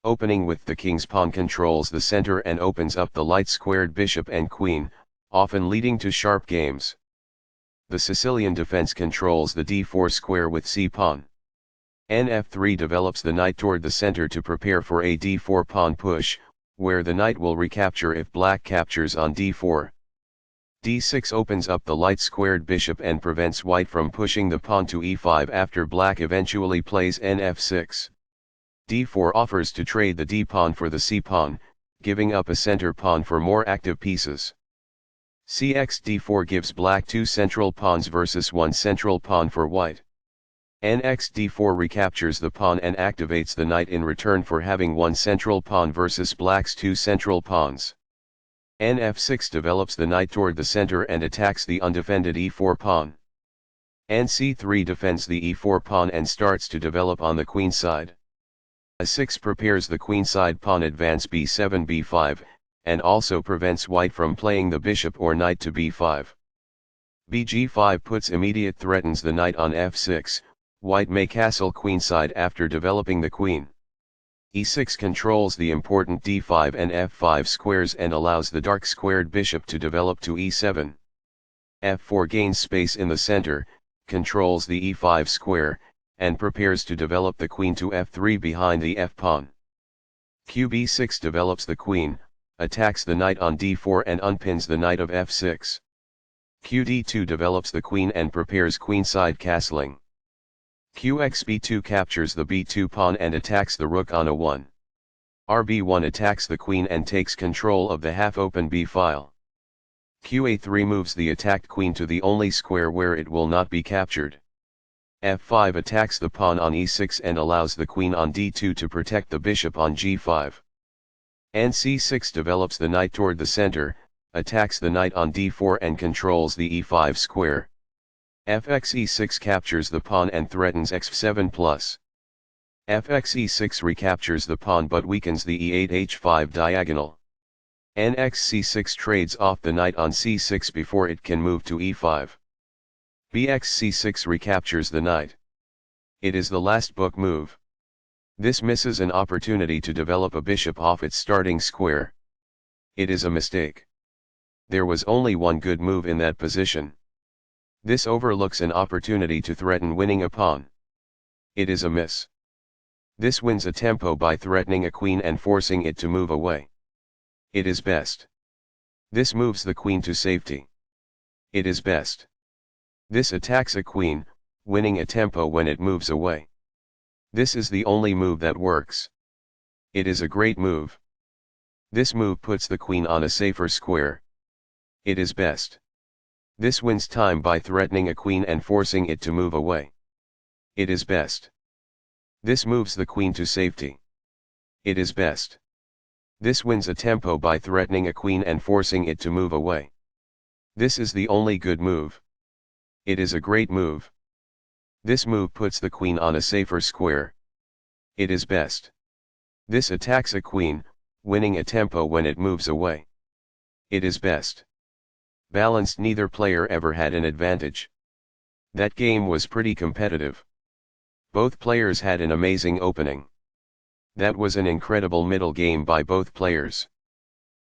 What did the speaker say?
Opening with the king's pawn controls the center and opens up the light-squared bishop and queen, often leading to sharp games. The Sicilian defense controls the d4 square with c-pawn. Nf3 develops the knight toward the center to prepare for a d4 pawn push, where the knight will recapture if black captures on d4. d6 opens up the light-squared bishop and prevents white from pushing the pawn to e5 after black eventually plays nf6. d4 offers to trade the d-pawn for the c-pawn, giving up a center pawn for more active pieces. Cx d4 gives black 2 central pawns versus 1 central pawn for white. Nx d4 recaptures the pawn and activates the knight in return for having 1 central pawn versus black's 2 central pawns. Nf6 develops the knight toward the center and attacks the undefended e4 pawn. Nc3 defends the e4 pawn and starts to develop on the queen side. A6 prepares the queenside pawn advance b7 b5, and also prevents white from playing the bishop or knight to b5. bg5 puts immediate threatens the knight on f6, white may castle queenside after developing the queen. e6 controls the important d5 and f5 squares and allows the dark squared bishop to develop to e7. f4 gains space in the center, controls the e5 square, and prepares to develop the queen to f3 behind the f-pawn. qb6 develops the queen, attacks the knight on d4 and unpins the knight of f6. qd2 develops the queen and prepares queenside castling. qxb2 captures the b2 pawn and attacks the rook on a1. rb1 attacks the queen and takes control of the half-open b-file. qa3 moves the attacked queen to the only square where it will not be captured. f5 attacks the pawn on e6 and allows the queen on d2 to protect the bishop on g5. Nc6 develops the knight toward the center, attacks the knight on d4 and controls the e5 square. fxe6 captures the pawn and threatens x7 plus. fxe6 recaptures the pawn but weakens the e8 h5 diagonal. Nxc6 trades off the knight on c6 before it can move to e5. bxc6 recaptures the knight. It is the last book move. This misses an opportunity to develop a bishop off its starting square. It is a mistake. There was only one good move in that position. This overlooks an opportunity to threaten winning a pawn. It is a miss. This wins a tempo by threatening a queen and forcing it to move away. It is best. This moves the queen to safety. It is best. This attacks a queen, winning a tempo when it moves away. This is the only move that works. It is a great move. This move puts the queen on a safer square. It is best. This wins time by threatening a queen and forcing it to move away. It is best. This moves the queen to safety. It is best. This wins a tempo by threatening a queen and forcing it to move away. This is the only good move. It is a great move. This move puts the queen on a safer square. It is best. This attacks a queen, winning a tempo when it moves away. It is best. Balanced, neither player ever had an advantage. That game was pretty competitive. Both players had an amazing opening. That was an incredible middle game by both players.